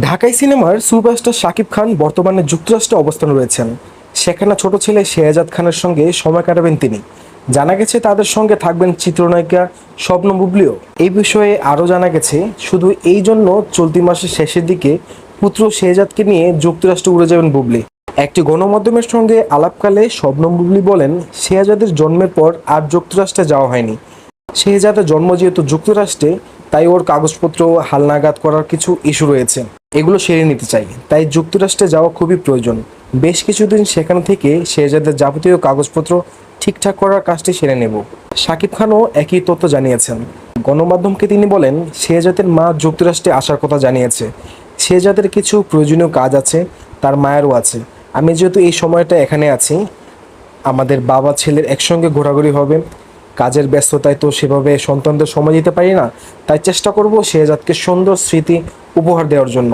ঢাকাই সিনেমার সুপারস্টার শাকিব খান বর্তমানে যুক্তরাষ্ট্রে অবস্থান রয়েছেন। সেখানে ছোট ছেলে শেহজাদ খানের সঙ্গে সময় কাটাবেন তিনি। জানা গেছে তাদের সঙ্গে থাকবেন চিত্রনায়িকা শবনম বুবলিও। এই বিষয়ে আরও জানা গেছে, শুধু এই জন্য চলতি মাসের শেষের দিকে পুত্র শেহজাদকে নিয়ে যুক্তরাষ্ট্রে উড়ে যাবেন বুবলি। একটি গণমাধ্যমের সঙ্গে আলাপকালে শবনম বুবলি বলেন, শেহজাদের জন্মের পর আর যুক্তরাষ্ট্রে যাওয়া হয়নি। শেহজাদের জন্ম যেহেতু যুক্তরাষ্ট্রে, তাই ওর কাগজপত্র হালনাগাদ করার কিছু ইস্যু রয়েছে, এগুলো সেরে নিতে চাই, তাই যুক্তরাষ্ট্রে যাওয়া খুবই প্রয়োজন। বেশ কিছুদিন সেখান থেকে শেহজাদের যাবতীয় কাগজপত্র ঠিকঠাক করার কাজটি সেরে নেব। শাকিব খানও একই তথ্য জানিয়েছেন। গণমাধ্যমকে তিনি বলেন, শেহজাদের মা যুক্তরাষ্ট্রে আসার কথা জানিয়েছে। শেহজাদের কিছু প্রয়োজনীয় কাজ আছে, তার মায়েরও আছে। আমি যেহেতু এই সময়টা এখানে আছি, আমাদের বাবা ছেলের একসঙ্গে ঘোরাঘুরি হবে। কাজের ব্যস্ততায় তো সেভাবে সন্তানদের সময় দিতে পারি না, তাই চেষ্টা করব শেহজাদকে সুন্দর স্মৃতি উপহার দেওয়ার জন্য।